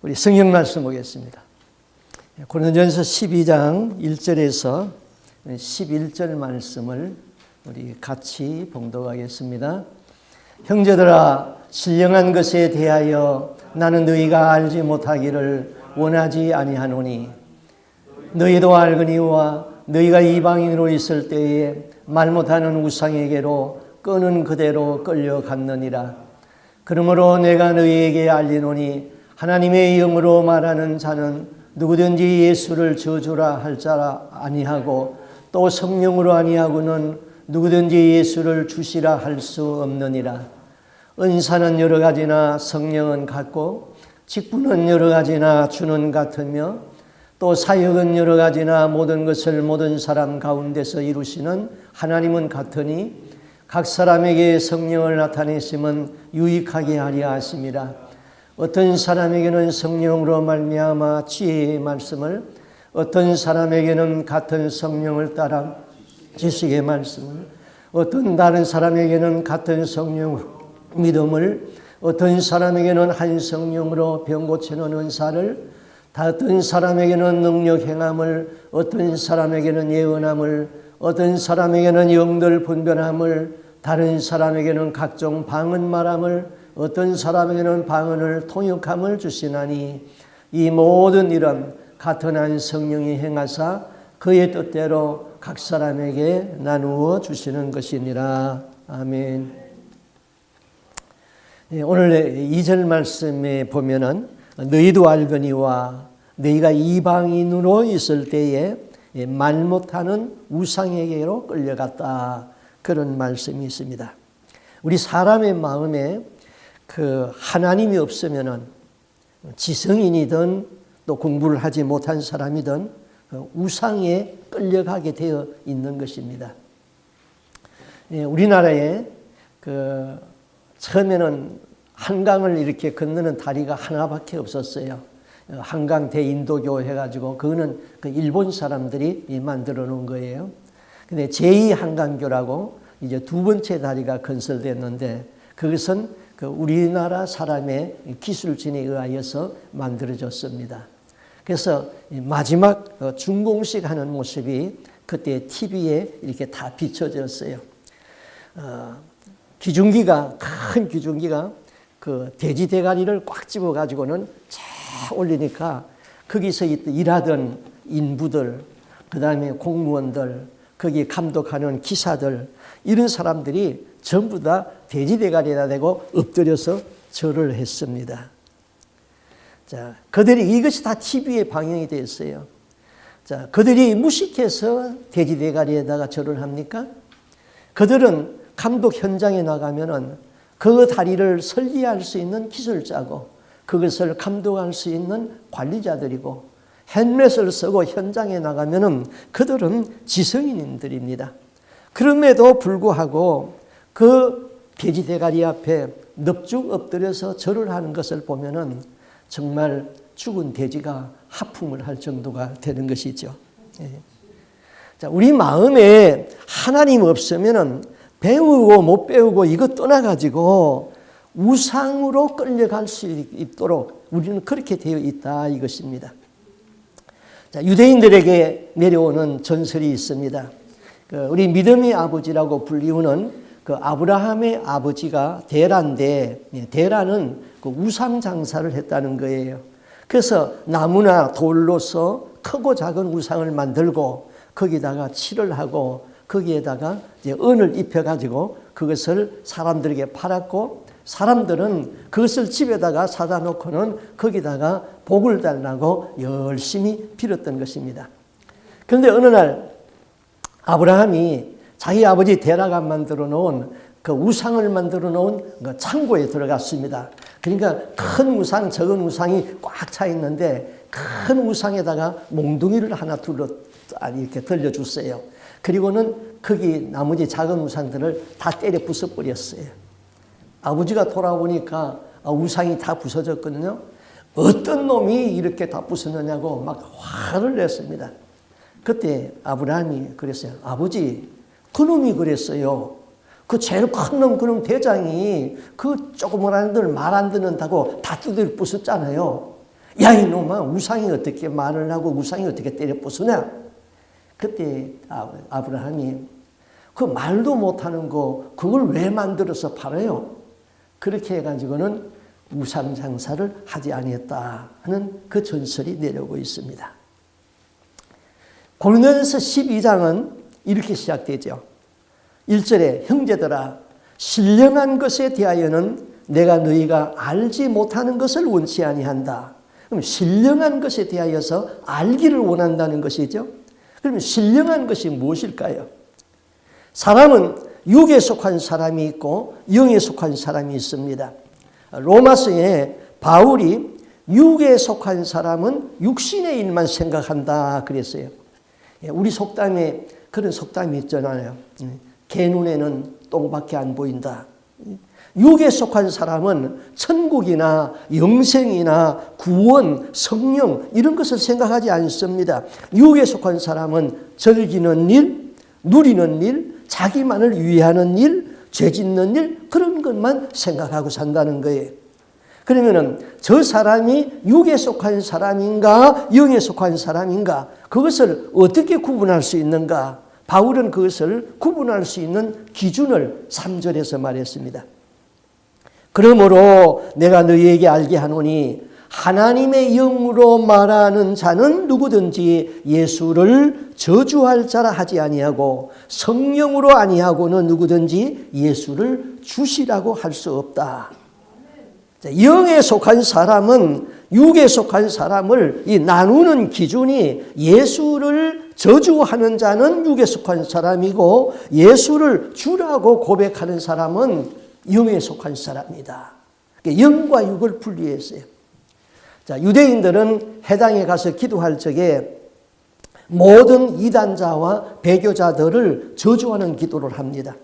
우리 성경 말씀 보겠습니다. 고린도전서 12장 1절에서 11절 말씀을 우리 같이 봉독하겠습니다. 형제들아, 신령한 것에 대하여 나는 너희가 알지 못하기를 원하지 아니하노니 너희도 알거니와 너희가 이방인으로 있을 때에 말 못하는 우상에게로 끄는 그대로 끌려갔느니라. 그러므로 내가 너희에게 알리노니 하나님의 영으로 말하는 자는 누구든지 예수를 저주라 할 자라 아니하고 또 성령으로 아니하고는 누구든지 예수를 주시라 할 수 없느니라. 은사는 여러 가지나 성령은 같고 직분은 여러 가지나 주는 같으며 또 사역은 여러 가지나 모든 것을 모든 사람 가운데서 이루시는 하나님은 같으니 각 사람에게 성령을 나타내심은 유익하게 하려 하심이라. 어떤 사람에게는 성령으로 말미암아 지혜의 말씀을, 어떤 사람에게는 같은 성령을 따라 지식의 말씀을, 어떤 다른 사람에게는 같은 성령으로 믿음을, 어떤 사람에게는 한 성령으로 병 고치는 은사를, 어떤 사람에게는 능력 행함을, 어떤 사람에게는 예언함을, 어떤 사람에게는 영들 분별함을, 다른 사람에게는 각종 방언 말함을, 어떤 사람에게는 방언을 통역함을 주시나니 이 모든 일은 같은 한 성령이 행하사 그의 뜻대로 각 사람에게 나누어 주시는 것이니라. 아멘. 오늘 2절 말씀에 보면은 너희도 알거니와 너희가 이방인으로 있을 때에 말 못하는 우상에게로 끌려갔다. 그런 말씀이 있습니다. 우리 사람의 마음에 그 하나님이 없으면은 지성인이든 또 공부를 하지 못한 사람이든 우상에 끌려가게 되어 있는 것입니다. 우리나라에 그 처음에는 한강을 이렇게 건너는 다리가 하나밖에 없었어요. 한강 대인도교 해가지고 그거는 그 일본 사람들이 만들어 놓은 거예요. 근데 제2한강교라고 이제 두 번째 다리가 건설됐는데 그것은 그 우리나라 사람의 기술진에 의하여서 만들어졌습니다. 그래서 마지막 준공식 하는 모습이 그때 TV에 이렇게 다 비춰졌어요. 기중기가, 큰 기중기가 그 돼지 대가리를 꽉 집어 가지고는 쫙 올리니까 거기서 일하던 인부들, 그 다음에 공무원들, 거기 감독하는 기사들, 이런 사람들이 전부 다 돼지 대가리에다 대고 엎드려서 절을 했습니다. 자, 그들이 이것이 다 TV에 방영이 됐어요. 자, 그들이 무식해서 돼지 대가리에다가 절을 합니까? 그들은 감독 현장에 나가면은 그 다리를 설계할 수 있는 기술자고 그것을 감독할 수 있는 관리자들이고 헬멧을 쓰고 현장에 나가면은 그들은 지성인들입니다. 그럼에도 불구하고 그 돼지 대가리 앞에 넙죽 엎드려서 절을 하는 것을 보면은 정말 죽은 돼지가 하품을 할 정도가 되는 것이죠. 자, 우리 마음에 하나님 없으면은 배우고 못 배우고 이거 떠나가지고 우상으로 끌려갈 수 있도록 우리는 그렇게 되어 있다 이것입니다. 자, 유대인들에게 내려오는 전설이 있습니다. 우리 믿음의 아버지라고 불리우는 그 아브라함의 아버지가 데라인데 데라는 그 우상 장사를 했다는 거예요. 그래서 나무나 돌로서 크고 작은 우상을 만들고 거기다가 칠을 하고 거기에다가 이제 은을 입혀가지고 그것을 사람들에게 팔았고 사람들은 그것을 집에다가 사다 놓고는 거기다가 복을 달라고 열심히 빌었던 것입니다. 그런데 어느 날 아브라함이 자기 아버지 데라가 만들어 놓은 그 우상을 만들어 놓은 그 창고에 들어갔습니다. 그러니까 큰 우상, 적은 우상이 꽉 차 있는데 큰 우상에다가 몽둥이를 하나 이렇게 들려줬어요. 그리고는 거기 나머지 작은 우상들을 다 때려 부숴버렸어요. 아버지가 돌아오니까 우상이 다 부서졌거든요. 어떤 놈이 이렇게 다 부수느냐고 막 화를 냈습니다. 그때 아브라함이 그랬어요. 아버지, 그놈이 그랬어요. 그 제일 큰 놈, 그놈 대장이 그 조그만 애들 말 안 듣는다고 다 두드려 부쉈잖아요. 야 이놈아, 우상이 어떻게 말을 하고 우상이 어떻게 때려 부수냐. 그때 아브라함이 그 말도 못하는 거 그걸 왜 만들어서 팔아요? 그렇게 해가지고는 우상 장사를 하지 아니했다 하는 그 전설이 내려오고 있습니다. 고린도전서 12장은 이렇게 시작되죠. 1절에 형제들아 신령한 것에 대하여는 내가 너희가 알지 못하는 것을 원치 아니한다. 그럼 신령한 것에 대하여서 알기를 원한다는 것이죠. 그러면 신령한 것이 무엇일까요? 사람은 육에 속한 사람이 있고 영에 속한 사람이 있습니다. 로마서에 바울이 육에 속한 사람은 육신의 일만 생각한다 그랬어요. 우리 속담에 그런 속담이 있잖아요. 개 눈에는 똥밖에 안 보인다. 육에 속한 사람은 천국이나 영생이나 구원, 성령 이런 것을 생각하지 않습니다. 육에 속한 사람은 즐기는 일, 누리는 일, 자기만을 위하는 일, 죄 짓는 일 그런 것만 생각하고 산다는 거예요. 그러면은 저 사람이 육에 속한 사람인가 영에 속한 사람인가 그것을 어떻게 구분할 수 있는가? 바울은 그것을 구분할 수 있는 기준을 3절에서 말했습니다. 그러므로 내가 너희에게 알게 하노니 하나님의 영으로 말하는 자는 누구든지 예수를 저주할 자라 하지 아니하고 성령으로 아니하고는 누구든지 예수를 주시라고 할 수 없다. 영에 속한 사람은 육에 속한 사람을 나누는 기준이 예수를 저주하는 자는 육에 속한 사람이고 예수를 주라고 고백하는 사람은 영에 속한 사람이다. 영과 육을 분리했어요. 자, 유대인들은 회당에 가서 기도할 적에 모든 이단자와 배교자들을 저주하는 기도를 합니다.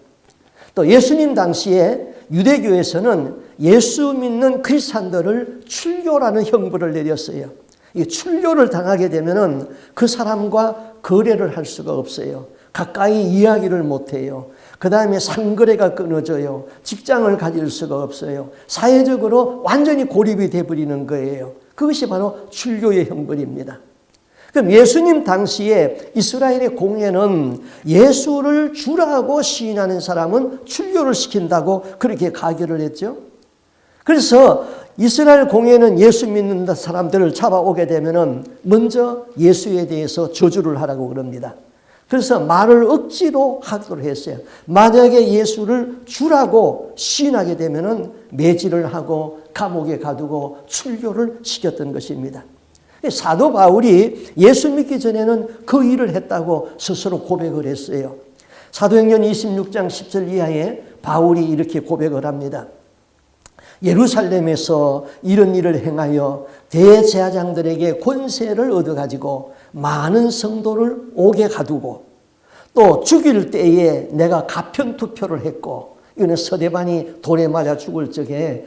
또 예수님 당시에 유대교에서는 예수 믿는 크리스찬들을 출교라는 형벌을 내렸어요. 이 출교를 당하게 되면은 그 사람과 거래를 할 수가 없어요. 가까이 이야기를 못해요. 그 다음에 상거래가 끊어져요. 직장을 가질 수가 없어요. 사회적으로 완전히 고립이 돼버리는 거예요. 그것이 바로 출교의 형벌입니다. 그럼 예수님 당시에 이스라엘의 공예는 예수를 주라고 시인하는 사람은 출교를 시킨다고 그렇게 가결을 했죠. 그래서 이스라엘 공예는 예수 믿는 사람들을 잡아오게 되면은 먼저 예수에 대해서 저주를 하라고 그럽니다. 그래서 말을 억지로 하도록 했어요. 만약에 예수를 주라고 시인하게 되면은 매질을 하고 감옥에 가두고 출교를 시켰던 것입니다. 사도 바울이 예수 믿기 전에는 그 일을 했다고 스스로 고백을 했어요. 사도행전 26장 10절 이하에 바울이 이렇게 고백을 합니다. 예루살렘에서 이런 일을 행하여 대제사장들에게 권세를 얻어가지고 많은 성도를 옥에 가두고 또 죽일 때에 내가 가편투표를 했고 이거는 서대반이 돌에 맞아 죽을 적에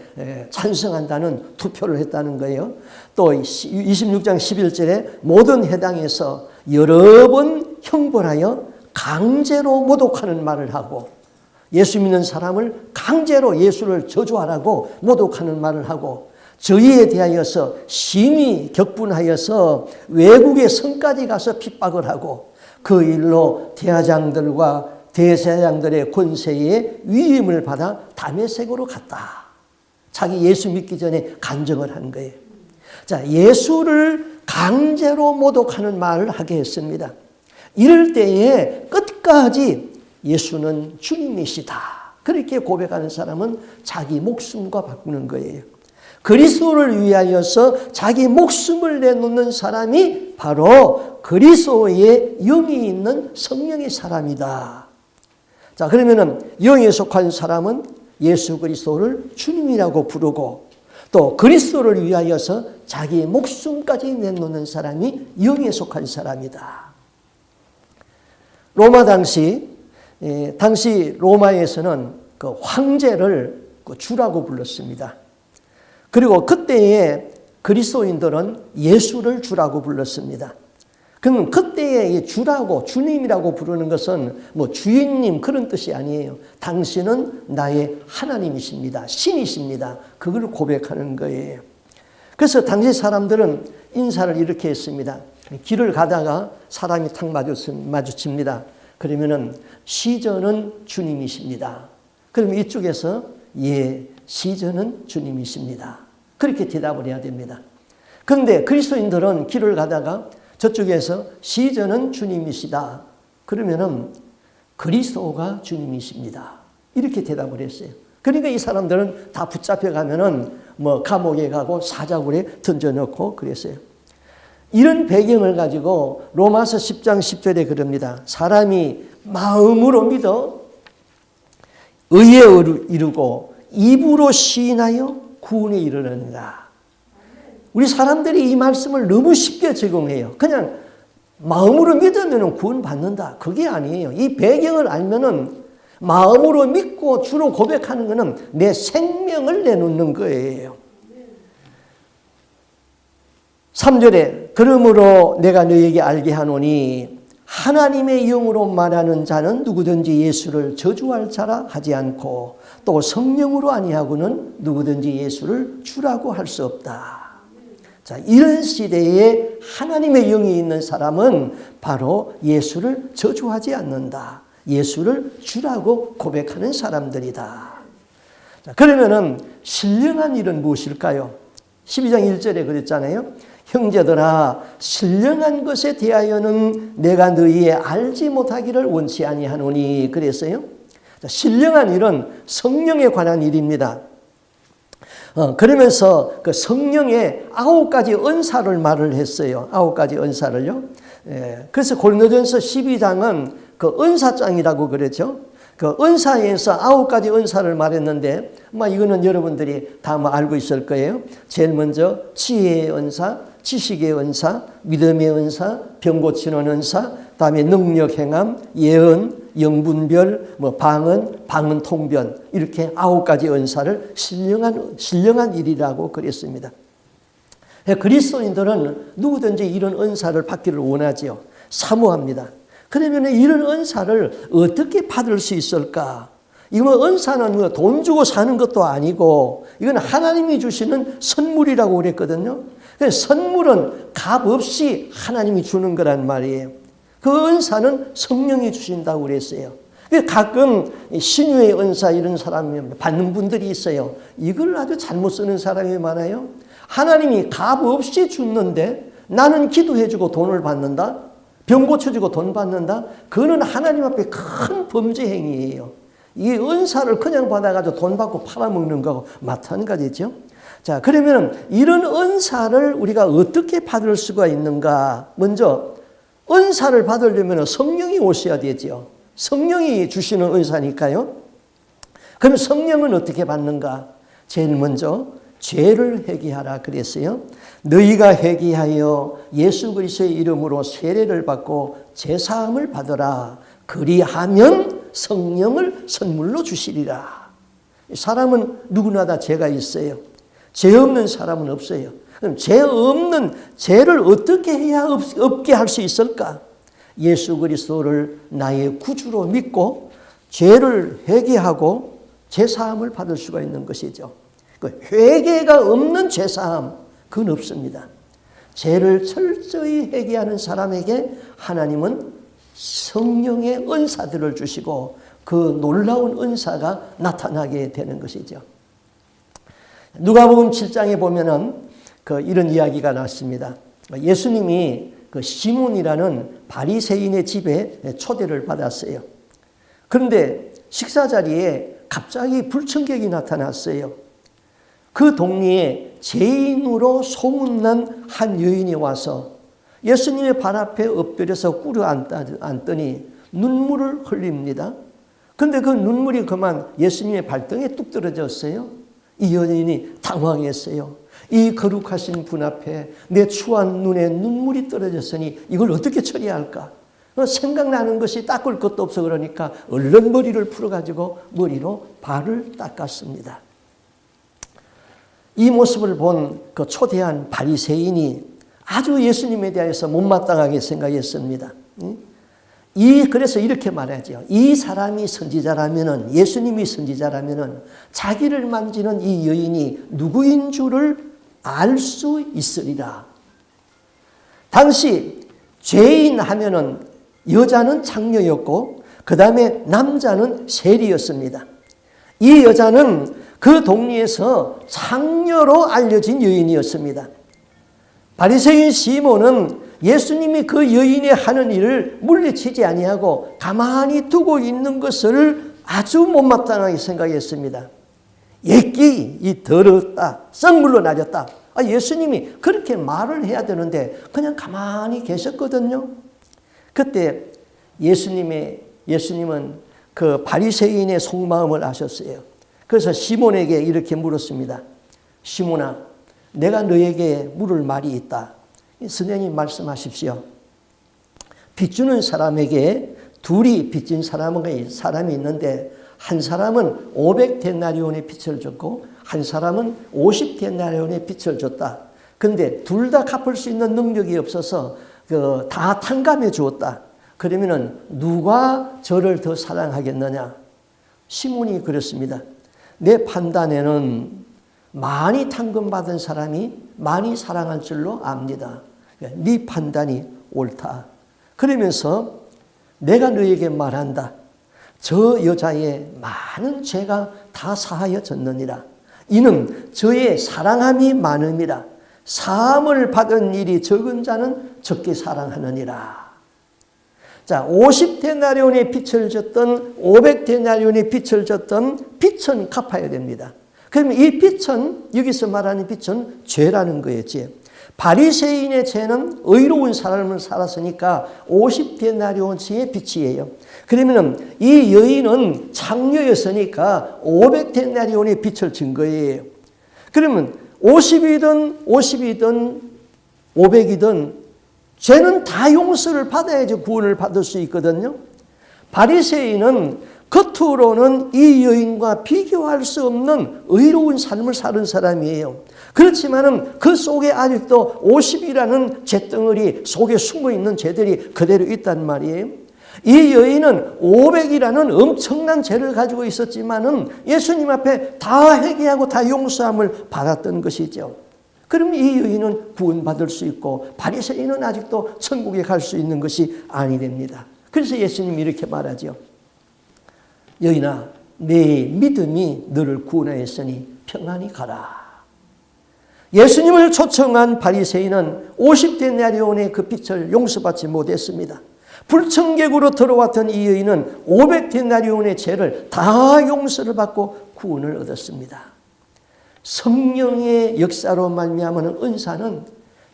찬성한다는 투표를 했다는 거예요. 또 26장 11절에 모든 회당에서 여러 번 형벌하여 강제로 모독하는 말을 하고 예수 믿는 사람을 강제로 예수를 저주하라고 모독하는 말을 하고 저희에 대하여서 심히 격분하여서 외국의 성까지 가서 핍박을 하고 그 일로 대제사장들과 대제사장들의 권세에 위임을 받아 다메섹으로 갔다. 자기 예수 믿기 전에 간증을 한 거예요. 자, 예수를 강제로 모독하는 말을 하게 했습니다. 이럴 때에 끝까지 예수는 주님이시다. 그렇게 고백하는 사람은 자기 목숨과 바꾸는 거예요. 그리스도를 위하여서 자기 목숨을 내놓는 사람이 바로 그리스도의 영이 있는 성령의 사람이다. 자, 그러면은 영에 속한 사람은 예수 그리스도를 주님이라고 부르고 또 그리스도를 위하여서 자기 목숨까지 내놓는 사람이 영에 속한 사람이다. 로마 당시 로마에서는 그 황제를 주라고 불렀습니다. 그리고 그때의 그리스도인들은 예수를 주라고 불렀습니다. 그럼 그때의 주라고 주님이라고 부르는 것은 뭐 주인님 그런 뜻이 아니에요. 당신은 나의 하나님이십니다. 신이십니다. 그걸 고백하는 거예요. 그래서 당시 사람들은 인사를 이렇게 했습니다. 길을 가다가 사람이 탁 마주칩니다. 그러면은 시전은 주님이십니다. 그러면 이쪽에서 예, 시전은 주님이십니다. 그렇게 대답을 해야 됩니다. 그런데 그리스도인들은 길을 가다가 저쪽에서 시전은 주님이시다. 그러면은 그리스도가 주님이십니다. 이렇게 대답을 했어요. 그러니까 이 사람들은 다 붙잡혀 가면은 뭐 감옥에 가고 사자굴에 던져놓고 그랬어요. 이런 배경을 가지고 로마서 10장 10절에 그럽니다. 사람이 마음으로 믿어 의에 이르고 입으로 시인하여 구원에 이르느니라. 우리 사람들이 이 말씀을 너무 쉽게 적용해요. 그냥 마음으로 믿으면 구원받는다. 그게 아니에요. 이 배경을 알면은 마음으로 믿고 주로 고백하는 것은 내 생명을 내놓는 거예요. 3절에 그러므로 내가 너에게 알게 하노니 하나님의 영으로 말하는 자는 누구든지 예수를 저주할 자라 하지 않고 또 성령으로 아니하고는 누구든지 예수를 주라고 할 수 없다. 자, 이런 시대에 하나님의 영이 있는 사람은 바로 예수를 저주하지 않는다. 예수를 주라고 고백하는 사람들이다. 자, 그러면은 신령한 일은 무엇일까요? 12장 1절에 그랬잖아요. 형제들아 신령한 것에 대하여는 내가 너희의 알지 못하기를 원치 아니하노니 그랬어요. 자, 신령한 일은 성령에 관한 일입니다. 그러면서 그 성령의 9가지 은사를 말을 했어요. 9가지 은사를요. 그래서 고린도전서 12장은 그 은사장이라고 그랬죠. 그 은사에서 9가지 은사를 말했는데, 이거는 여러분들이 다 알고 있을 거예요. 제일 먼저 지혜의 은사, 지식의 은사, 믿음의 은사, 병 고치는 은사, 다음에 능력 행함, 예언, 영분별, 방언 통변, 이렇게 9가지 은사를 신령한 일이라고 그랬습니다. 그리스도인들은 누구든지 이런 은사를 받기를 원하지요. 사모합니다. 그러면 이런 은사를 어떻게 받을 수 있을까? 이거 은사는 돈 주고 사는 것도 아니고 이건 하나님이 주시는 선물이라고 그랬거든요. 선물은 값 없이 하나님이 주는 거란 말이에요. 그 은사는 성령이 주신다고 그랬어요. 가끔 신유의 은사 이런 사람 받는 분들이 있어요. 이걸 아주 잘못 쓰는 사람이 많아요. 하나님이 값 없이 줬는데 나는 기도해주고 돈을 받는다. 병 고쳐주고 돈 받는다. 그거는 하나님 앞에 큰 범죄 행위예요. 이 은사를 그냥 받아가지고 돈 받고 팔아먹는 거하고 마찬가지죠. 자, 그러면 이런 은사를 우리가 어떻게 받을 수가 있는가? 먼저 은사를 받으려면 성령이 오셔야 되죠. 성령이 주시는 은사니까요. 그럼 성령은 어떻게 받는가? 제일 먼저 죄를 회개하라 그랬어요. 너희가 회개하여 예수 그리스도의 이름으로 세례를 받고 제사함을 받으라. 그리하면 성령을 선물로 주시리라. 사람은 누구나 다 죄가 있어요. 죄 없는 사람은 없어요. 그럼 죄를 어떻게 해야 없게 할 수 있을까? 예수 그리스도를 나의 구주로 믿고 죄를 회개하고 제사함을 받을 수가 있는 것이죠. 회개가 없는 제사함, 그건 없습니다. 죄를 철저히 회개하는 사람에게 하나님은 성령의 은사들을 주시고 그 놀라운 은사가 나타나게 되는 것이죠. 누가복음 7장에 보면은 이런 이야기가 나왔습니다. 예수님이 시몬이라는 바리새인의 집에 초대를 받았어요. 그런데 식사 자리에 갑자기 불청객이 나타났어요. 그 동네에 죄인으로 소문난 한 여인이 와서 예수님의 발 앞에 엎드려서 꿇어 앉더니 눈물을 흘립니다. 그런데 그 눈물이 그만 예수님의 발등에 뚝 떨어졌어요. 이 여인이 당황했어요. 이 거룩하신 분 앞에 내 추한 눈에 눈물이 떨어졌으니 이걸 어떻게 처리할까? 생각나는 것이 닦을 것도 없어 그러니까 얼른 머리를 풀어가지고 머리로 발을 닦았습니다. 이 모습을 본 그 초대한 바리새인이 아주 예수님에 대해서 못마땅하게 생각했습니다. 그래서 이렇게 말하죠. 이 사람이 선지자라면은, 예수님이 선지자라면은 자기를 만지는 이 여인이 누구인 줄을 알 수 있으리라. 당시 죄인 하면은 여자는 창녀였고 그 다음에 남자는 세리였습니다. 이 여자는 그 동리에서 창녀로 알려진 여인이었습니다. 바리새인 시몬은 예수님이 그 여인이 하는 일을 물리치지 아니하고 가만히 두고 있는 것을 아주 못마땅하게 생각했습니다. 예끼 이 더럽다, 썩물로 나졌다. 예수님이 그렇게 말을 해야 되는데 그냥 가만히 계셨거든요. 그때 예수님은 그 바리새인의 속마음을 아셨어요. 그래서 시몬에게 이렇게 물었습니다. 시몬아, 내가 너에게 물을 말이 있다. 선생님 말씀하십시오. 빚주는 사람에게 둘이 빚진 사람이 있는데 한 사람은 500데나리온의 빚을 줬고 한 사람은 50데나리온의 빚을 줬다. 그런데 둘 다 갚을 수 있는 능력이 없어서 다 탕감해 주었다. 그러면은 누가 저를 더 사랑하겠느냐? 시몬이 그랬습니다. 내 판단에는 많이 탕감받은 사람이 많이 사랑할 줄로 압니다. 네 판단이 옳다. 그러면서 내가 너에게 말한다. 저 여자의 많은 죄가 다 사하여졌느니라. 이는 저의 사랑함이 많음이라. 사함을 받은 일이 적은 자는 적게 사랑하느니라. 자, 50데나리온의 빚을 졌던 500데나리온의 빚을 졌던 빚은 갚아야 됩니다. 그러면 이 빚은 여기서 말하는 빚은 죄라는 거였지. 바리새인의 죄는 의로운 삶을 살았으니까 50데나리온치의 빚이에요. 그러면 이 여인은 창녀였으니까 500데나리온의 빚을 진 거예요. 그러면 50이든 500이든 죄는 다 용서를 받아야지 구원을 받을 수 있거든요. 바리새인은 겉으로는 이 여인과 비교할 수 없는 의로운 삶을 사는 사람이에요. 그렇지만은 그 속에 아직도 50이라는 죄덩어리 속에 숨어있는 죄들이 그대로 있단 말이에요. 이 여인은 500이라는 엄청난 죄를 가지고 있었지만은 예수님 앞에 다 회개하고 다 용서함을 받았던 것이죠. 그럼 이 여인은 구원받을 수 있고 바리새인은 아직도 천국에 갈 수 있는 것이 아니 됩니다. 그래서 예수님이 이렇게 말하죠. 여인아, 네 믿음이 너를 구원하였으니 평안히 가라. 예수님을 초청한 바리새인은 50데나리온의 그 빚을 용서받지 못했습니다. 불청객으로 들어왔던 이 여인은 500데나리온의 죄를 다 용서를 받고 구원을 얻었습니다. 성령의 역사로 말미암은 은사는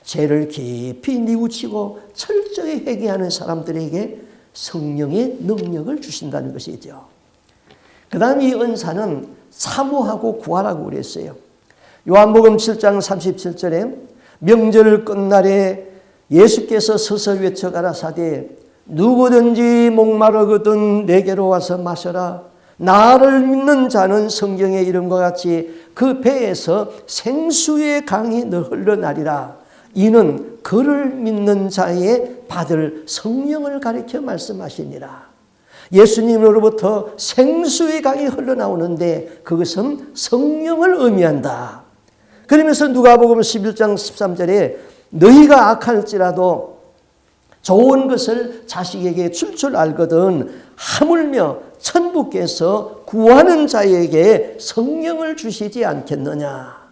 죄를 깊이 뉘우치고 철저히 회개하는 사람들에게 성령의 능력을 주신다는 것이죠. 그 다음 이 은사는 사모하고 구하라고 그랬어요. 요한복음 7장 37절에 명절 끝날에 예수께서 서서 외쳐 가라사대 누구든지 목마르거든 내게로 와서 마셔라. 나를 믿는 자는 성경의 이름과 같이 그 배에서 생수의 강이 흘러나리라. 이는 그를 믿는 자의 받을 성령을 가리켜 말씀하시니라. 예수님으로부터 생수의 강이 흘러나오는데 그것은 성령을 의미한다. 그러면서 누가복음 11장 13절에 너희가 악할지라도 좋은 것을 자식에게 줄 줄 알거든 하물며 천부께서 구하는 자에게 성령을 주시지 않겠느냐.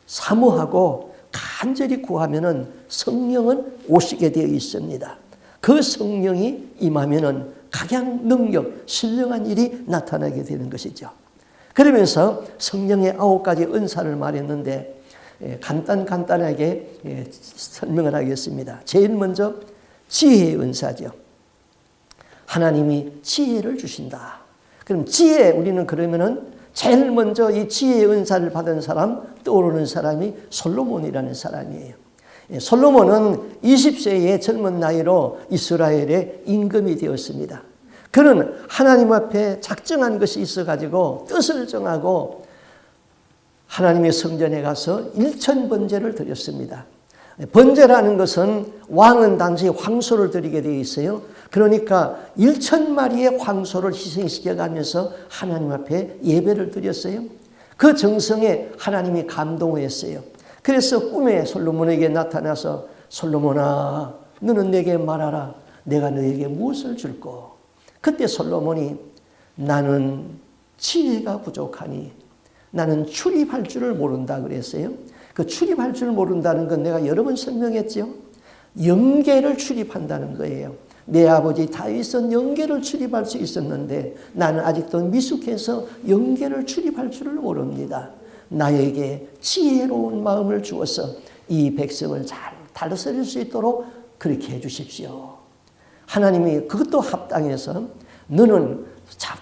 사모하고 간절히 구하면은 성령은 오시게 되어 있습니다. 그 성령이 임하면은 각양 능력, 신령한 일이 나타나게 되는 것이죠. 그러면서 성령의 9가지 은사를 말했는데 간단하게 설명을 하겠습니다. 제일 먼저 지혜의 은사죠. 하나님이 지혜를 주신다. 그럼 지혜, 우리는 그러면은 제일 먼저 이 지혜의 은사를 받은 사람, 떠오르는 사람이 솔로몬이라는 사람이에요. 솔로몬은 20세의 젊은 나이로 이스라엘의 임금이 되었습니다. 그는 하나님 앞에 작정한 것이 있어가지고 뜻을 정하고 하나님의 성전에 가서 1000번제를 드렸습니다. 번제라는 것은 왕은 당시 황소를 드리게 되어 있어요. 그러니까 1000마리의 황소를 희생시켜가면서 하나님 앞에 예배를 드렸어요. 그 정성에 하나님이 감동했어요. 그래서 꿈에 솔로몬에게 나타나서 솔로몬아 너는 내게 말하라. 내가 너에게 무엇을 줄꼬? 그때 솔로몬이 나는 지혜가 부족하니 나는 출입할 줄을 모른다 그랬어요. 그 출입할 줄 모른다는 건 내가 여러 번 설명했죠. 영계를 출입한다는 거예요. 내 아버지 다윗은 영계를 출입할 수 있었는데 나는 아직도 미숙해서 영계를 출입할 줄을 모릅니다. 나에게 지혜로운 마음을 주어서 이 백성을 잘 다스릴 수 있도록 그렇게 해 주십시오. 하나님이 그것도 합당해서 너는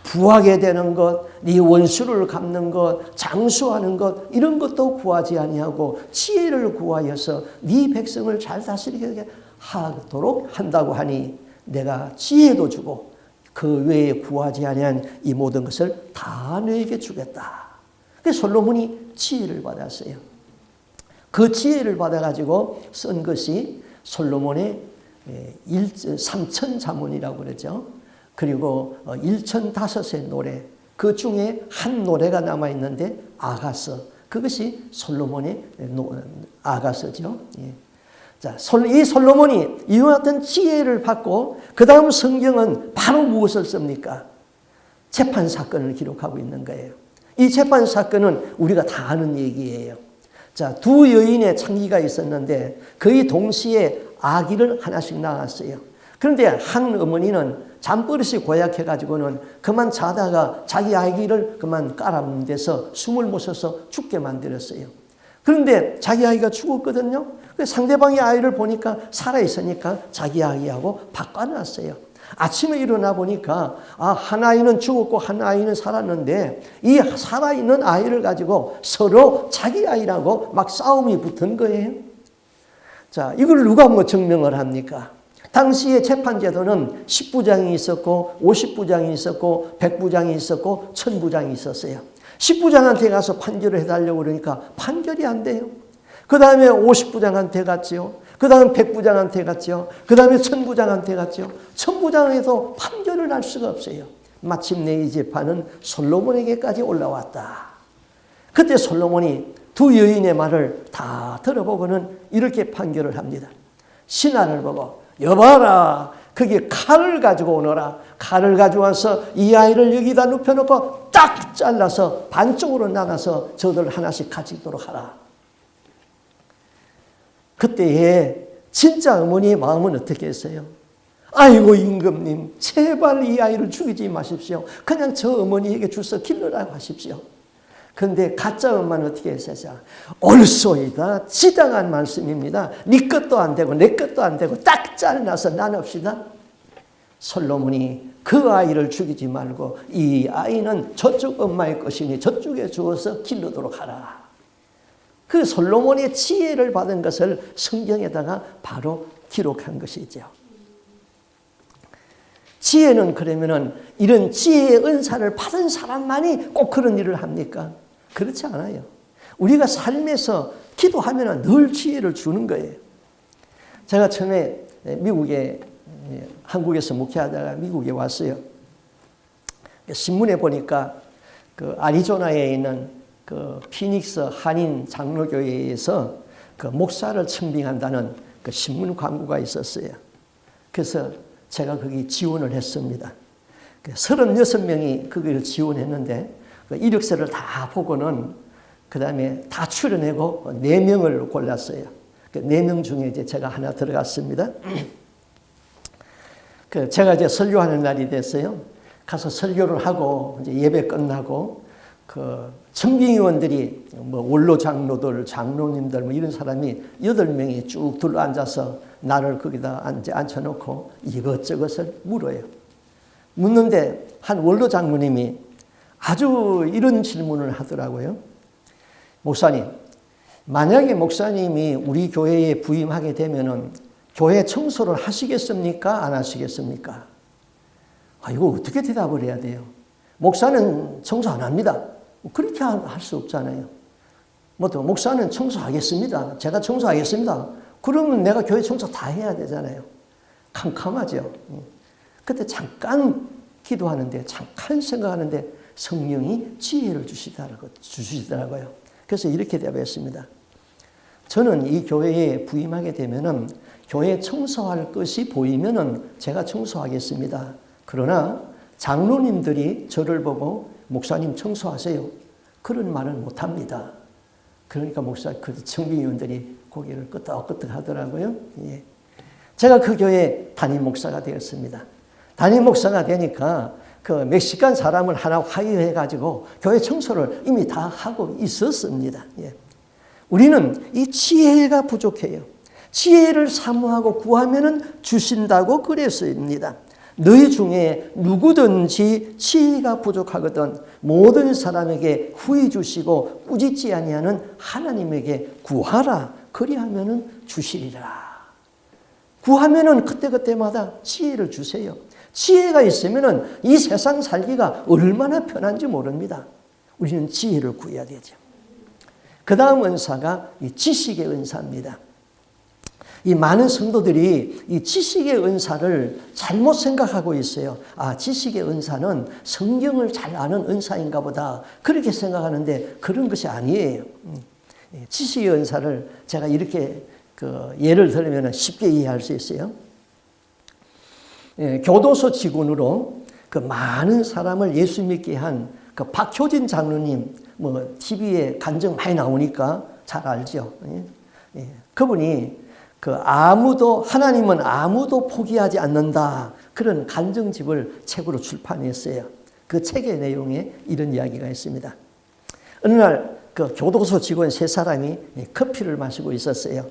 부하게 되는 것, 네 원수를 갚는 것, 장수하는 것 이런 것도 구하지 아니하고 지혜를 구하여서 네 백성을 잘 다스리게 하도록 한다고 하니 내가 지혜도 주고 그 외에 구하지 아니한 이 모든 것을 다 너에게 주겠다. 그래서 솔로몬이 지혜를 받았어요. 그 지혜를 받아가지고 쓴 것이 솔로몬의 3천 자문이라고 그러죠. 그리고 1005의 노래, 그 중에 한 노래가 남아있는데 아가서, 그것이 솔로몬의 아가서죠. 예. 자, 이 솔로몬이 이와 같은 지혜를 받고 그 다음 성경은 바로 무엇을 씁니까? 재판 사건을 기록하고 있는 거예요. 이 재판 사건은 우리가 다 아는 얘기예요. 자, 두 여인의 창기가 있었는데 거의 동시에 아기를 하나씩 낳았어요. 그런데 한 어머니는 잠버릇이 고약해가지고는 그만 자다가 자기 아기를 그만 깔아놓은 데서 숨을 못 쉬어서 죽게 만들었어요. 그런데 자기 아이가 죽었거든요. 상대방의 아이를 보니까 살아있으니까 자기 아이하고 바꿔놨어요. 아침에 일어나 보니까 한 아이는 죽었고 한 아이는 살았는데 이 살아있는 아이를 가지고 서로 자기 아이라고 막 싸움이 붙은 거예요. 자, 이걸 누가 뭐 증명을 합니까? 당시의 재판제도는 10부장이 있었고 50부장이 있었고 100부장이 있었고 1000부장이 있었어요. 10부장한테 가서 판결을 해달라고 그러니까 판결이 안 돼요. 그 다음에 50부장한테 갔죠. 그 다음에 100부장한테 갔죠. 그 다음에 1000부장한테 갔죠. 1000부장에도 판결을 할 수가 없어요. 마침내 이 재판은 솔로몬에게까지 올라왔다. 그때 솔로몬이 두 여인의 말을 다 들어보고는 이렇게 판결을 합니다. 신하를 보고 여봐라, 거기 칼을 가지고 오너라. 칼을 가져와서 이 아이를 여기다 눕혀놓고 딱 잘라서 반쪽으로 나눠서 저들 하나씩 가지도록 하라. 그때에 진짜 어머니의 마음은 어떻게 했어요? 아이고 임금님, 제발 이 아이를 죽이지 마십시오. 그냥 저 어머니에게 주서 길러라고 하십시오. 그런데 가짜 엄마는 어떻게 했어요? 옳소이다. 지당한 말씀입니다. 네 것도 안 되고 내 것도 안 되고 딱 잘라서 나눕시다. 솔로몬이 그 아이를 죽이지 말고 이 아이는 저쪽 엄마의 것이니 저쪽에 주어서 기르도록 하라. 그 솔로몬의 지혜를 받은 것을 성경에다가 바로 기록한 것이죠. 지혜는 그러면은 이런 지혜의 은사를 받은 사람만이 꼭 그런 일을 합니까? 그렇지 않아요. 우리가 삶에서 기도하면 늘 지혜를 주는 거예요. 제가 처음에 미국에, 한국에서 목회하다가 미국에 왔어요. 신문에 보니까 그 아리조나에 있는 그 피닉스 한인 장로교회에서 그 목사를 청빙한다는 그 신문 광고가 있었어요. 그래서 제가 거기 지원을 했습니다. 36명이 그걸 지원했는데 그 이력서를 다 보고는 그 다음에 다 추려내고 4명을 골랐어요. 그 4명 중에 이제 제가 하나 들어갔습니다. 그 제가 이제 설교하는 날이 됐어요. 가서 설교를 하고 이제 예배 끝나고 그 청빙위원들이 뭐 원로 장로들, 장로님들 뭐 이런 사람이 8명이 쭉 둘러 앉아서 나를 거기다 앉혀놓고 이것저것을 물어요. 묻는데 한 원로 장로님이 아주 이런 질문을 하더라고요. 목사님, 만약에 목사님이 우리 교회에 부임하게 되면은 교회 청소를 하시겠습니까? 안 하시겠습니까? 이거 어떻게 대답을 해야 돼요? 목사는 청소 안 합니다. 그렇게 할 수 없잖아요. 또 목사는 청소하겠습니다. 제가 청소하겠습니다. 그러면 내가 교회 청소 다 해야 되잖아요. 캄캄하죠. 그때 잠깐 기도하는데, 잠깐 생각하는데 성령이 지혜를 주시더라고요. 그래서 이렇게 대답했습니다. 저는 이 교회에 부임하게 되면은 교회 청소할 것이 보이면은 제가 청소하겠습니다. 그러나 장로님들이 저를 보고 목사님 청소하세요. 그런 말을 못 합니다. 그러니까 그 청빙위원들이 고개를 끄덕끄덕 하더라고요. 예. 제가 그 교회 담임 목사가 되었습니다. 담임 목사가 되니까 그 멕시칸 사람을 하나 화유해가지고 교회 청소를 이미 다 하고 있었습니다. 예. 우리는 이 지혜가 부족해요. 지혜를 사모하고 구하면은 주신다고 그랬습니다. 너희 중에 누구든지 지혜가 부족하거든 모든 사람에게 후히 주시고 꾸짖지 아니하는 하나님에게 구하라. 그리하면은 주시리라. 구하면은 그때그때마다 지혜를 주세요. 지혜가 있으면은 이 세상 살기가 얼마나 편한지 모릅니다. 우리는 지혜를 구해야 되죠. 그 다음 은사가 이 지식의 은사입니다. 이 많은 성도들이 이 지식의 은사를 잘못 생각하고 있어요. 아, 지식의 은사는 성경을 잘 아는 은사인가 보다. 그렇게 생각하는데 그런 것이 아니에요. 지식의 은사를 제가 이렇게 예를 들면 쉽게 이해할 수 있어요. 교도소 직원으로 그 많은 사람을 예수 믿게 한 그 박효진 장로님, TV에 간증 많이 나오니까 잘 알죠. 그분이 하나님은 아무도 포기하지 않는다. 그런 간증집을 책으로 출판했어요. 그 책의 내용에 이런 이야기가 있습니다. 어느 날 그 교도소 직원 3사람이 커피를 마시고 있었어요.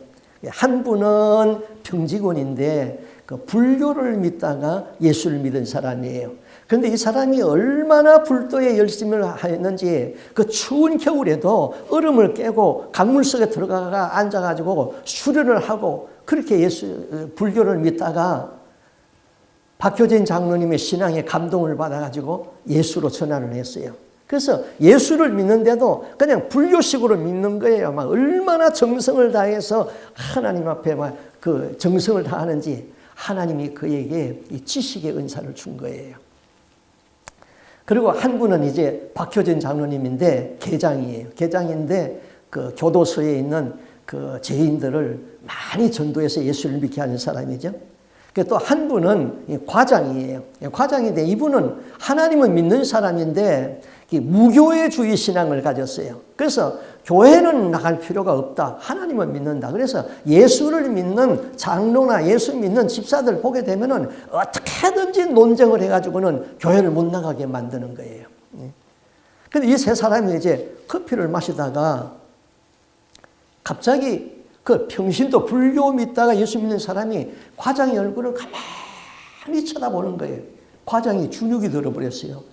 한 분은 평직원인데 그 불교를 믿다가 예수를 믿은 사람이에요. 그런데 이 사람이 얼마나 불도에 열심을 하였는지 그 추운 겨울에도 얼음을 깨고 강물 속에 들어가 앉아가지고 수련을 하고 그렇게 불교를 믿다가 박효진 장로님의 신앙에 감동을 받아가지고 예수로 전환을 했어요. 그래서 예수를 믿는데도 그냥 불교식으로 믿는 거예요. 막 얼마나 정성을 다해서 하나님 앞에 막 그 정성을 다하는지 하나님이 그에게 이 지식의 은사를 준 거예요. 그리고 한 분은 이제 박효진 장로님인데 계장이에요. 계장인데 그 교도소에 있는 그 죄인들을 많이 전도해서 예수를 믿게 하는 사람이죠. 또 한 분은 과장이에요. 과장인데 이분은 하나님을 믿는 사람인데 무교회주의 신앙을 가졌어요. 그래서 교회는 나갈 필요가 없다. 하나님을 믿는다. 그래서 예수를 믿는 장로나 예수 믿는 집사들 보게 되면은 어떻게든지 논쟁을 해가지고는 교회를 못 나가게 만드는 거예요. 근데 이 3사람이 이제 커피를 마시다가 갑자기 그 평신도 불교 믿다가 예수 믿는 사람이 과장의 얼굴을 가만히 쳐다보는 거예요. 과장이 주눅이 들어버렸어요.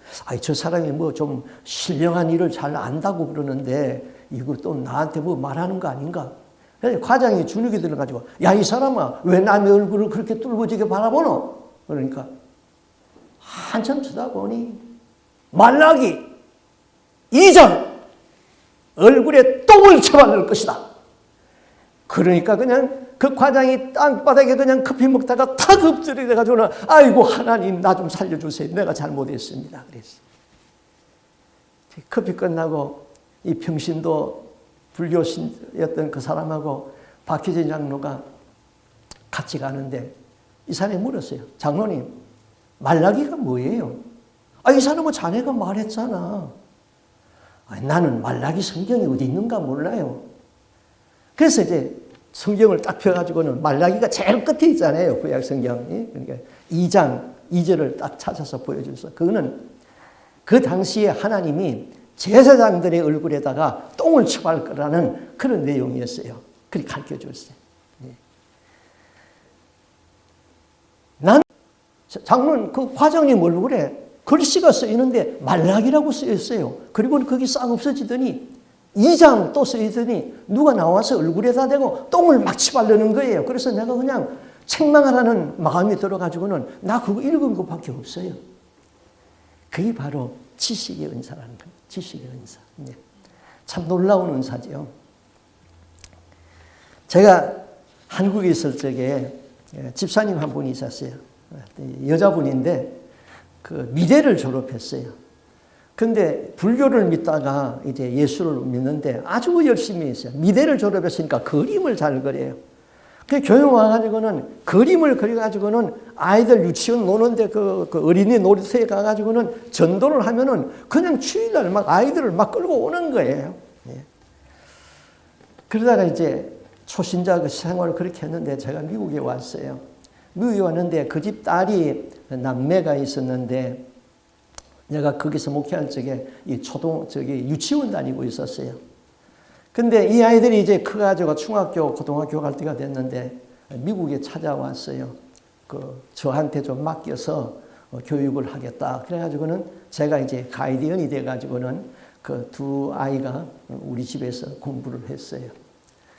저 사람이 좀 신령한 일을 잘 안다고 그러는데 이거 또 나한테 말하는 거 아닌가? 그래서 과장이 주눅이 들어가지고 야, 이 사람아 왜 남의 얼굴을 그렇게 뚫어지게 바라보노? 그러니까 한참 쳐다보니 말라기 2장 얼굴에 똥을 쳐박을 것이다. 그러니까 그냥 그 과장이 땅바닥에 그냥 커피 먹다가 탁 엎드려가지고는 아이고 하나님 나 좀 살려주세요. 내가 잘못했습니다. 그랬어. 커피 끝나고 이 평신도 불교신이었던 그 사람하고 박효진 장로가 같이 가는데 이 사람이 물었어요. 장로님 말라기가 뭐예요? 이 사람은 자네가 말했잖아. 나는 말라기 성경이 어디 있는가 몰라요. 그래서 이제 성경을 딱 펴가지고는 말라기가 제일 끝에 있잖아요. 구약 성경이. 그러니까 2장 2절을 딱 찾아서 보여줘서 그거는 그 당시에 하나님이 제사장들의 얼굴에다가 똥을 쳐발 거라는 그런 내용이었어요. 그렇게 가르쳐 줬어요. 난 장로는 그 과장님 얼굴에 글씨가 쓰이는데 말라기라고 쓰였어요. 그리고 거기 싹 없어지더니 2장 또 쓰이더니 누가 나와서 얼굴에다 대고 똥을 막 치바르는 거예요. 그래서 내가 그냥 책망하라는 마음이 들어가지고는 나 그거 읽은 것밖에 없어요. 그게 바로 지식의 은사라는 거예요. 지식의 은사. 참 놀라운 은사죠. 제가 한국에 있을 적에 집사님 한 분이 있었어요. 여자분인데 그 미대를 졸업했어요. 근데 불교를 믿다가 이제 예수를 믿는데 아주 열심히 했어요. 미대를 졸업했으니까 그림을 잘 그려요. 그 교회 와가지고는 그림을 그려가지고는 아이들 유치원 노는데 그 어린이 놀이터에 가가지고는 전도를 하면은 그냥 주일날 막 아이들을 막 끌고 오는 거예요. 예. 그러다가 이제 초신자 그 생활을 그렇게 했는데 제가 미국에 왔어요. 미국에 왔는데 그 집 딸이 남매가 있었는데 내가 거기서 목회할 적에 유치원 다니고 있었어요. 근데 이 아이들이 이제 커가지고 중학교, 고등학교 갈 때가 됐는데 미국에 찾아왔어요. 저한테 좀 맡겨서 교육을 하겠다. 그래가지고는 제가 이제 가이디언이 돼가지고는 그 두 아이가 우리 집에서 공부를 했어요.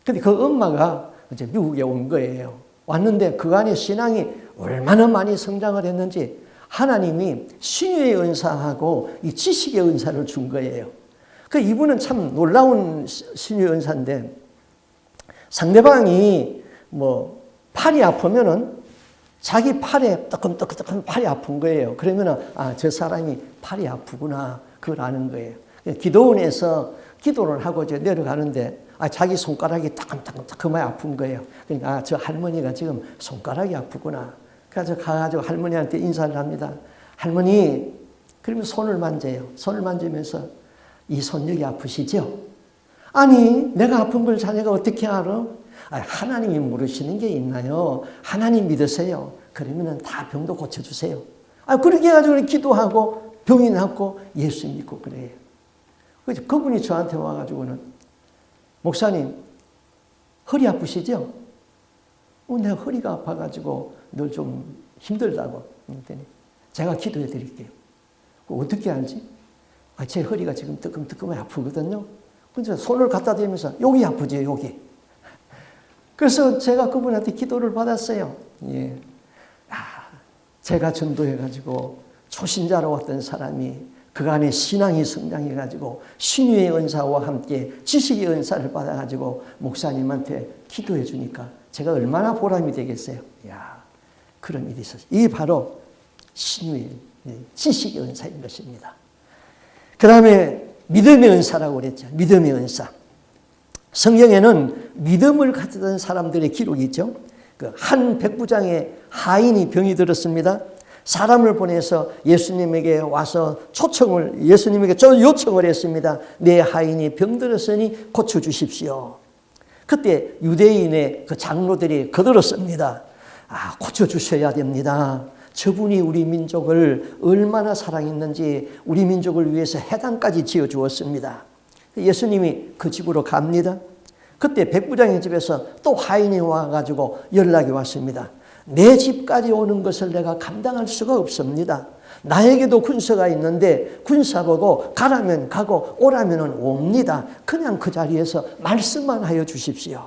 근데 그 엄마가 이제 미국에 온 거예요. 왔는데 그 안에 신앙이 얼마나 많이 성장을 했는지 하나님이 신유의 은사하고 이 지식의 은사를 준 거예요. 그 이분은 참 놀라운 신유의 은사인데 상대방이 뭐 팔이 아프면은 자기 팔에 뜨끔뜨끔뜨끔 팔이 아픈 거예요. 그러면은 저 사람이 팔이 아프구나 그걸 아는 거예요. 기도원에서 기도를 하고 이제 내려가는데 자기 손가락이 따끔따끔따끔하게 아픈 거예요. 그러니까 저 할머니가 지금 손가락이 아프구나. 그래서 가가지고 할머니한테 인사를 합니다. 할머니, 그러면 손을 만져요. 손을 만지면서 이 손 여기 아프시죠? 아니, 내가 아픈 걸 자네가 어떻게 알아? 하나님이 모르시는 게 있나요? 하나님 믿으세요. 그러면 다 병도 고쳐주세요. 그렇게 해가지고 기도하고 병이 낫고 예수 믿고 그래요. 그래서 그분이 저한테 와가지고는 목사님, 허리 아프시죠? 내가 허리가 아파가지고 늘 좀 힘들다고. 그랬더니 제가 기도해 드릴게요. 어떻게 알지? 제 허리가 지금 뜨끔뜨끔하게 아프거든요. 그래서 손을 갖다 대면서 여기 아프지, 여기. 그래서 제가 그분한테 기도를 받았어요. 예. 제가 전도해가지고 초신자로 왔던 사람이 그간의 신앙이 성장해가지고 신유의 은사와 함께 지식의 은사를 받아가지고 목사님한테 기도해 주니까 제가 얼마나 보람이 되겠어요. 그런 일이 있었어요. 이게 바로 신유의 지식의 은사인 것입니다. 그 다음에 믿음의 은사라고 그랬죠. 믿음의 은사. 성경에는 믿음을 가졌던 사람들의 기록이 있죠. 한 백부장의 하인이 병이 들었습니다. 사람을 보내서 예수님에게 와서 예수님에게 요청을 했습니다. 내 하인이 병들었으니 고쳐주십시오. 그때 유대인의 그 장로들이 거들었습니다. 고쳐주셔야 됩니다. 저분이 우리 민족을 얼마나 사랑했는지 우리 민족을 위해서 해당까지 지어주었습니다. 예수님이 그 집으로 갑니다. 그때 백부장의 집에서 또 하인이 와가지고 연락이 왔습니다. 내 집까지 오는 것을 내가 감당할 수가 없습니다. 나에게도 군사가 있는데 군사 보고 가라면 가고 오라면 옵니다. 그냥 그 자리에서 말씀만 하여 주십시오.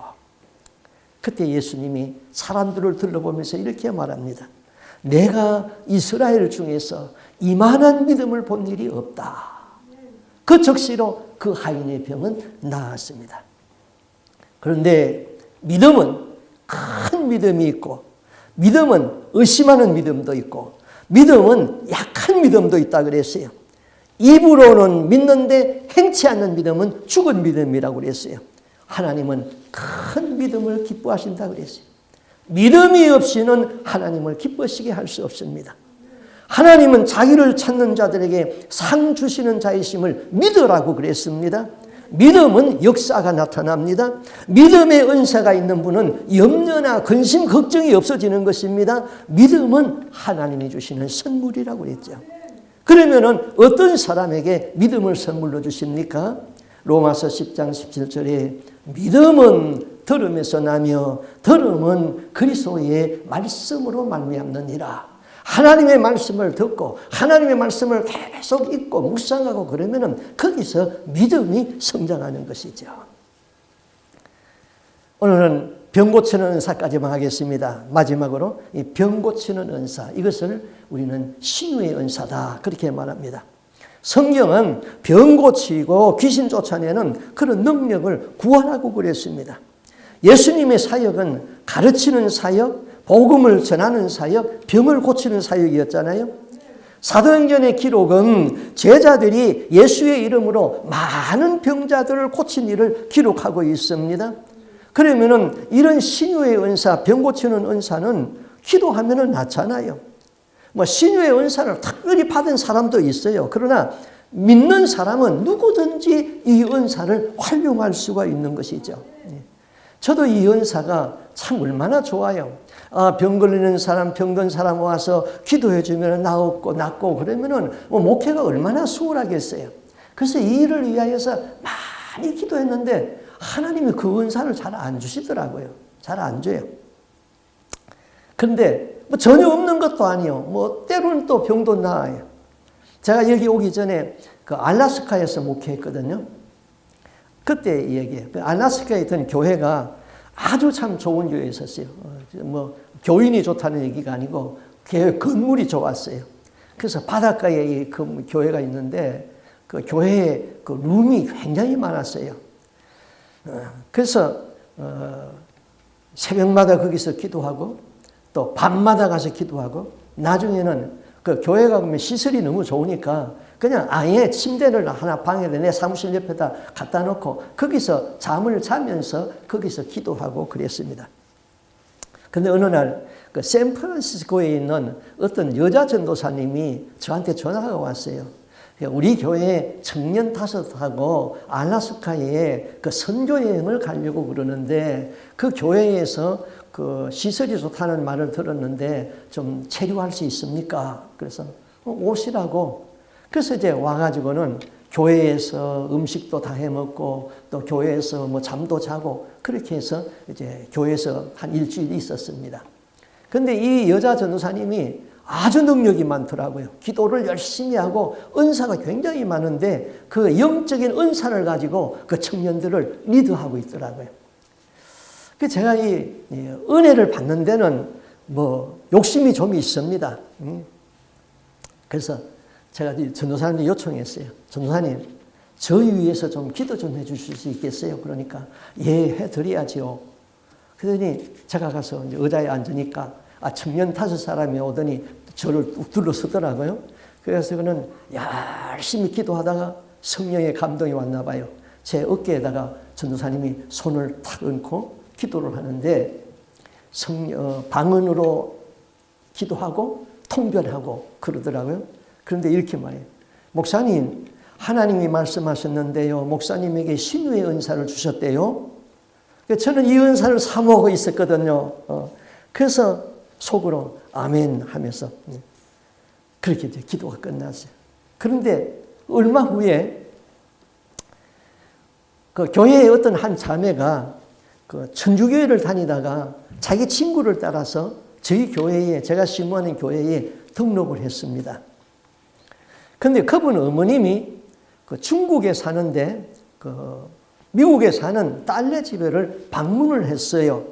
그때 예수님이 사람들을 둘러보면서 이렇게 말합니다. 내가 이스라엘 중에서 이만한 믿음을 본 일이 없다. 그 즉시로 그 하인의 병은 나았습니다. 그런데 믿음은 큰 믿음이 있고 믿음은 의심하는 믿음도 있고 믿음은 약한 믿음도 있다 그랬어요. 입으로는 믿는데 행치 않는 믿음은 죽은 믿음이라고 그랬어요. 하나님은 큰 믿음을 기뻐하신다 그랬어요. 믿음이 없이는 하나님을 기뻐하시게 할 수 없습니다. 하나님은 자기를 찾는 자들에게 상 주시는 자이심을 믿으라고 그랬습니다. 믿음은 역사가 나타납니다. 믿음의 은사가 있는 분은 염려나 근심, 걱정이 없어지는 것입니다. 믿음은 하나님이 주시는 선물이라고 그랬죠. 그러면은 어떤 사람에게 믿음을 선물로 주십니까? 로마서 10장 17절에 믿음은 들음에서 나며 들음은 그리스도의 말씀으로 말미암느니라. 하나님의 말씀을 듣고 하나님의 말씀을 계속 읽고 묵상하고 그러면은 거기서 믿음이 성장하는 것이죠. 오늘은 병 고치는 은사까지만 하겠습니다. 마지막으로 이 병 고치는 은사, 이것을 우리는 신유의 은사다 그렇게 말합니다. 성경은 병 고치고 귀신 쫓아내는 그런 능력을 구하라고 그랬습니다. 예수님의 사역은 가르치는 사역, 복음을 전하는 사역, 병을 고치는 사역이었잖아요. 사도행전의 기록은 제자들이 예수의 이름으로 많은 병자들을 고친 일을 기록하고 있습니다. 그러면은 이런 신유의 은사, 병 고치는 은사는 기도하면은 낫잖아요. 뭐 신유의 은사를 특별히 받은 사람도 있어요. 그러나 믿는 사람은 누구든지 이 은사를 활용할 수가 있는 것이죠. 저도 이 은사가 참 얼마나 좋아요. 병 걸리는 사람, 병든 사람 와서 기도해 주면 낫고 그러면은 목회가 얼마나 수월하겠어요. 그래서 이 일을 위하여서 많이 기도했는데 하나님이 그 은사를 잘 안 주시더라고요. 잘 안 줘요. 그런데 뭐 전혀 없는 것도 아니요. 뭐 때로는 또 병도 나아요. 제가 여기 오기 전에 그 알라스카에서 목회했거든요. 그때 얘기해요. 그 알라스카에 있던 교회가 아주 참 좋은 교회에 있었어요. 뭐 교인이 좋다는 얘기가 아니고 교회 건물이 좋았어요. 그래서 바닷가에 그 교회가 있는데 그 교회에 그 룸이 굉장히 많았어요. 그래서 새벽마다 거기서 기도하고 또 밤마다 가서 기도하고 나중에는 그 교회가 보면 시설이 너무 좋으니까 그냥 아예 침대를 하나 방에다 내 사무실 옆에다 갖다 놓고 거기서 잠을 자면서 거기서 기도하고 그랬습니다. 근데 어느 날 그 샌프란시스코에 있는 어떤 여자 전도사님이 저한테 전화가 왔어요. 우리 교회 청년 5하고 알라스카에 그 선교 여행을 가려고 그러는데 그 교회에서 그 시설이 좋다는 말을 들었는데 좀 체류할 수 있습니까? 그래서 오시라고. 그래서 이제 와가지고는 교회에서 음식도 다 해먹고 또 교회에서 뭐 잠도 자고 그렇게 해서 이제 교회에서 한 일주일 있었습니다. 근데 이 여자 전도사님이 아주 능력이 많더라고요. 기도를 열심히 하고 은사가 굉장히 많은데 그 영적인 은사를 가지고 그 청년들을 리드하고 있더라고요. 그 제가 이 은혜를 받는 데는 뭐 욕심이 좀 있습니다. 그래서 제가 전도사님께 요청했어요. 전도사님, 저희 위해서 좀 기도 좀 해주실 수 있겠어요? 그러니까 예, 해드려야지요. 그러더니 제가 가서 이제 의자에 앉으니까 청년 5사람이 오더니 저를 뚝 둘러서더라고요. 그래서 그는 열심히 기도하다가 성령의 감동이 왔나 봐요. 제 어깨에다가 전도사님이 손을 탁 얹고 기도를 하는데 방언으로 기도하고 통변하고 그러더라고요. 그런데 이렇게 말해요. 목사님, 하나님이 말씀하셨는데요. 목사님에게 신유의 은사를 주셨대요. 저는 이 은사를 사모하고 있었거든요. 그래서 속으로 아멘 하면서 그렇게 이제 기도가 끝났어요. 그런데 얼마 후에 그 교회의 어떤 한 자매가 그 천주교회를 다니다가 자기 친구를 따라서 저희 교회에, 제가 신무하는 교회에 등록을 했습니다. 그런데 그분 어머님이 그 중국에 사는데 그 미국에 사는 딸네 집에를 방문을 했어요.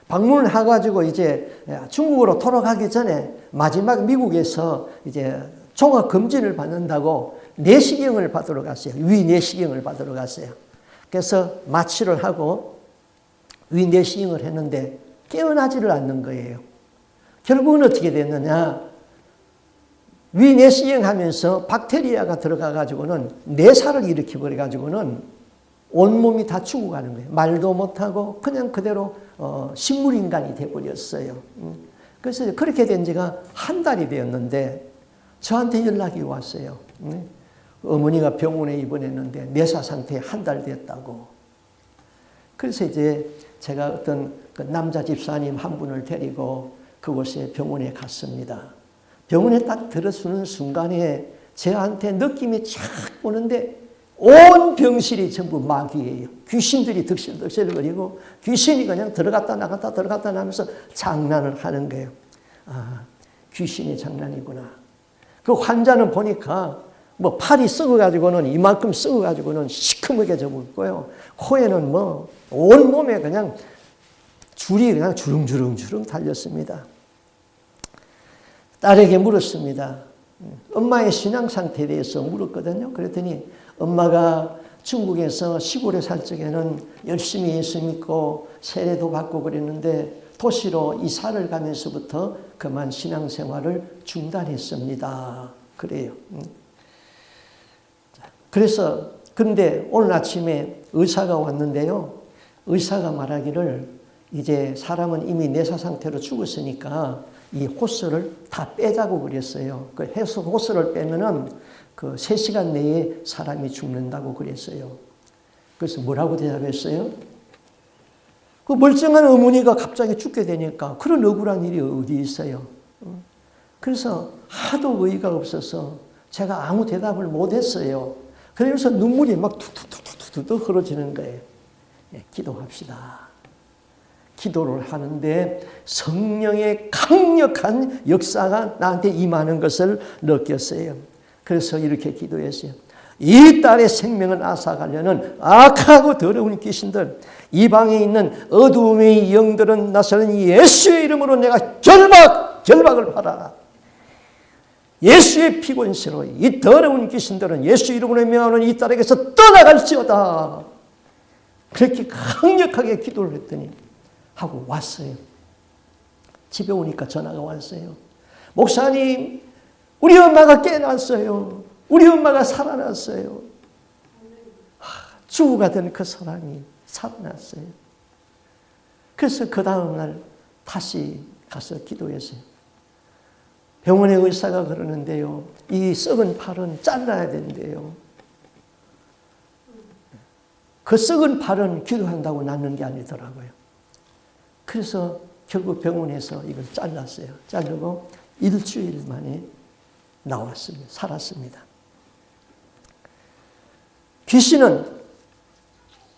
방문을 해가지고 이제 중국으로 돌아가기 전에 마지막 미국에서 이제 종합 검진을 받는다고 내시경을 받으러 갔어요. 위 내시경을 받으러 갔어요. 그래서 마취를 하고 위 내시경을 했는데 깨어나지를 않는 거예요. 결국은 어떻게 됐느냐? 위 내시경 하면서 박테리아가 들어가가지고는 뇌사를 일으켜버려가지고는 온몸이 다 죽어가는 거예요. 말도 못하고 그냥 그대로 식물인간이 돼버렸어요. 그래서 그렇게 된 지가 한 달이 되었는데 저한테 연락이 왔어요. 어머니가 병원에 입원했는데 뇌사 상태에 한 달 됐다고. 그래서 이제 제가 어떤 그 남자 집사님 한 분을 데리고 그곳에 병원에 갔습니다. 병원에 딱 들어서는 순간에 저한테 느낌이 착 오는데 온 병실이 전부 마귀예요. 귀신들이 득실득실거리고 귀신이 그냥 들어갔다 나갔다 들어갔다 나면서 장난을 하는 거예요. 아, 귀신이 장난이구나. 그 환자는 보니까 뭐 팔이 썩어가지고는 이만큼 썩어가지고는 시커멓게 져버렸고요. 코에는 뭐 온몸에 그냥 줄이 그냥 주릉주릉 달렸습니다. 딸에게 물었습니다. 엄마의 신앙 상태에 대해서 물었거든요. 그랬더니 엄마가 중국에서 시골에 살 적에는 열심히 예수 믿고 세례도 받고 그랬는데 도시로 이사를 가면서부터 그만 신앙생활을 중단했습니다. 그래요. 그래서 그런데 오늘 아침에 의사가 왔는데요. 의사가 말하기를 이제 사람은 이미 내사 상태로 죽었으니까 이 호스를 다 빼자고 그랬어요. 그 호스를 빼면은 그 3시간 내에 사람이 죽는다고 그랬어요. 그래서 뭐라고 대답했어요? 그 멀쩡한 어머니가 갑자기 죽게 되니까 그런 억울한 일이 어디 있어요. 그래서 하도 의의가 없어서 제가 아무 대답을 못했어요. 그래서 눈물이 막 툭툭툭툭툭 흐르지는 거예요. 네, 기도합시다. 기도를 하는데 성령의 강력한 역사가 나한테 임하는 것을 느꼈어요. 그래서 이렇게 기도했어요. 이 딸의 생명을 앗아가려는 악하고 더러운 귀신들, 이 방에 있는 어두움의 영들은 나서는 예수의 이름으로 내가 결박을 하라. 예수의 피곤세로 이 더러운 귀신들은 예수 이름으로 명하는 이 딸에게서 떠나갈지어다. 그렇게 강력하게 기도를 했더니 하고 왔어요. 집에 오니까 전화가 왔어요. 목사님, 우리 엄마가 깨났어요. 우리 엄마가 살아났어요. 죽어가던 그 사람이 살아났어요. 그래서 그 다음날 다시 가서 기도했어요. 병원의 의사가 그러는데요. 이 썩은 팔은 잘라야 된대요. 그 썩은 팔은 기도한다고 낫는 게 아니더라고요. 그래서 결국 병원에서 이걸 잘랐어요. 자르고 일주일 만에 나왔습니다. 살았습니다. 귀신은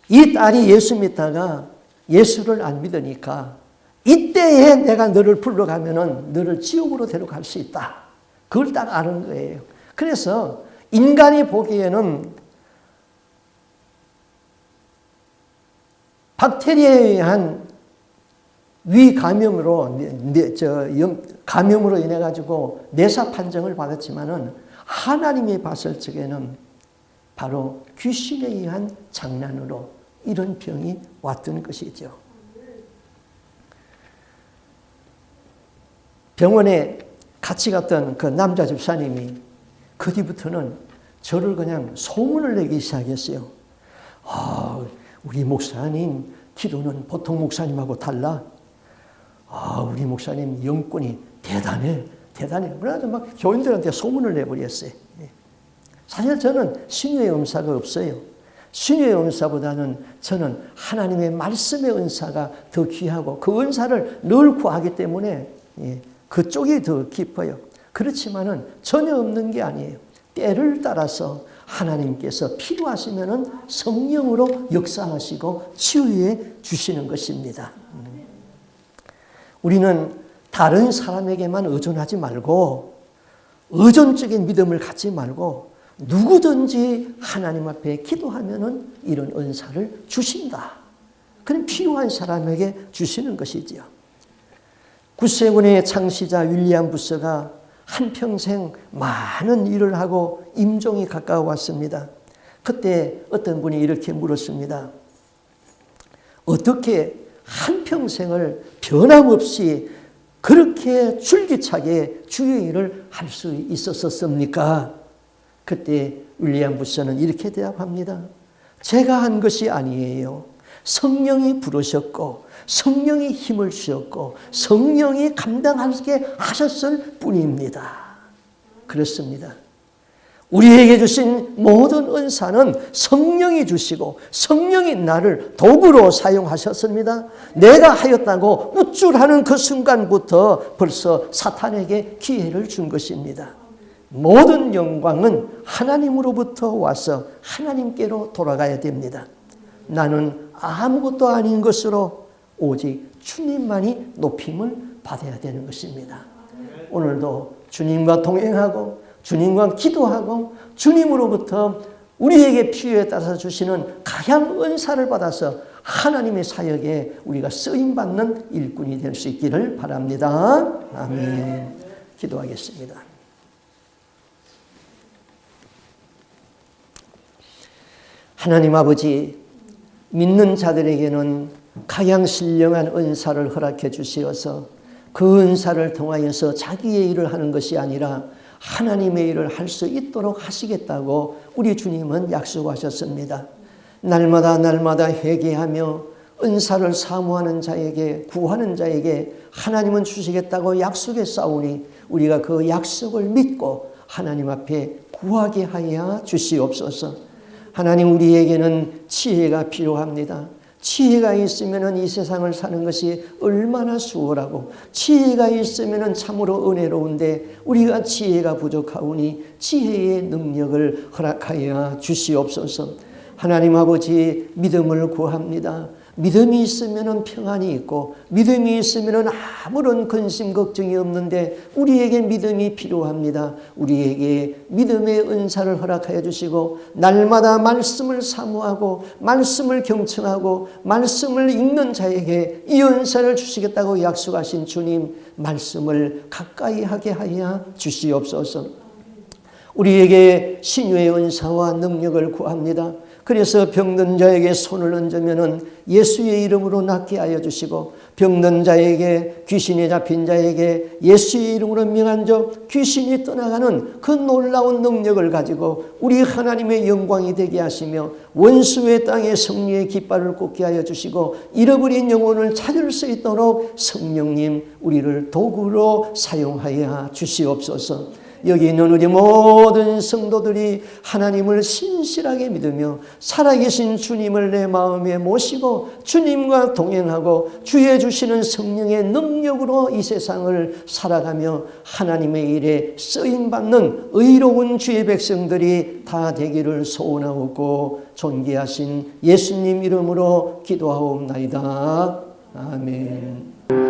이 딸이 예수 믿다가 예수를 안 믿으니까 이때에 내가 너를 불러가면은 너를 지옥으로 데려갈 수 있다. 그걸 딱 아는 거예요. 그래서 인간이 보기에는 박테리아에 의한 위 감염으로 감염으로 인해 가지고 내사 판정을 받았지만은 하나님이 봤을 적에는 바로 귀신에 의한 장난으로 이런 병이 왔던 것이죠. 병원에 같이 갔던 그 남자 집사님이 그 뒤부터는 저를 그냥 소문을 내기 시작했어요. 아, 우리 목사님 기도는 보통 목사님하고 달라. 아, 우리 목사님 영권이 대단해. 그래서 막 교인들한테 소문을 내버렸어요. 사실 저는 신유의 은사가 없어요. 신유의 은사보다는 저는 하나님의 말씀의 은사가 더 귀하고 그 은사를 늘 구하기 때문에 그쪽이 더 깊어요. 그렇지만은 전혀 없는 게 아니에요. 때를 따라서 하나님께서 필요하시면은 성령으로 역사하시고 치유해 주시는 것입니다. 우리는 다른 사람에게만 의존하지 말고 의존적인 믿음을 갖지 말고 누구든지 하나님 앞에 기도하면은 이런 은사를 주신다. 그럼 필요한 사람에게 주시는 것이지요. 구세군의 창시자 윌리엄 부스가 한평생 많은 일을 하고 임종이 가까워왔습니다. 그때 어떤 분이 이렇게 물었습니다. 어떻게 한평생을 변함없이 그렇게 줄기차게 주의 일을 할 수 있었습니까? 그때 윌리엄 부스는 이렇게 대답합니다. 제가 한 것이 아니에요. 성령이 부르셨고 성령이 힘을 주셨고 성령이 감당하게 하셨을 뿐입니다. 그렇습니다. 우리에게 주신 모든 은사는 성령이 주시고 성령이 나를 도구로 사용하셨습니다. 내가 하였다고 우쭐하는 그 순간부터 벌써 사탄에게 기회를 준 것입니다. 모든 영광은 하나님으로부터 와서 하나님께로 돌아가야 됩니다. 나는 아무것도 아닌 것으로 오직 주님만이 높임을 받아야 되는 것입니다. 오늘도 주님과 동행하고 주님과 기도하고 주님으로부터 우리에게 필요에 따라서 주시는 가양 은사를 받아서 하나님의 사역에 우리가 쓰임받는 일꾼이 될 수 있기를 바랍니다. 아멘. 기도하겠습니다. 하나님 아버지, 믿는 자들에게는 가장 신령한 은사를 허락해 주시어서 그 은사를 통하여서 자기의 일을 하는 것이 아니라 하나님의 일을 할 수 있도록 하시겠다고 우리 주님은 약속하셨습니다. 날마다 날마다 회개하며 은사를 사모하는 자에게, 구하는 자에게 하나님은 주시겠다고 약속했사오니 우리가 그 약속을 믿고 하나님 앞에 구하게 하여 주시옵소서. 하나님, 우리에게는 지혜가 필요합니다. 지혜가 있으면 이 세상을 사는 것이 얼마나 수월하고, 지혜가 있으면 참으로 은혜로운데 우리가 지혜가 부족하오니 지혜의 능력을 허락하여 주시옵소서. 하나님 아버지, 믿음을 구합니다. 믿음이 있으면 평안이 있고, 믿음이 있으면 아무런 근심 걱정이 없는데 우리에게 믿음이 필요합니다. 우리에게 믿음의 은사를 허락하여 주시고 날마다 말씀을 사모하고 말씀을 경청하고 말씀을 읽는 자에게 이 은사를 주시겠다고 약속하신 주님, 말씀을 가까이 하게 하여 주시옵소서. 우리에게 신유의 은사와 능력을 구합니다. 그래서 병든 자에게 손을 얹으면 예수의 이름으로 낫게 하여 주시고, 병든 자에게, 귀신이 잡힌 자에게 예수의 이름으로 명한적 귀신이 떠나가는 그 놀라운 능력을 가지고 우리 하나님의 영광이 되게 하시며 원수의 땅에 승리의 깃발을 꽂게 하여 주시고 잃어버린 영혼을 찾을 수 있도록 성령님, 우리를 도구로 사용하여 주시옵소서. 여기 있는 우리 모든 성도들이 하나님을 신실하게 믿으며 살아계신 주님을 내 마음에 모시고 주님과 동행하고 주의 주시는 성령의 능력으로 이 세상을 살아가며 하나님의 일에 쓰임받는 의로운 주의 백성들이 다 되기를 소원하고 존귀하신 예수님 이름으로 기도하옵나이다. 아멘.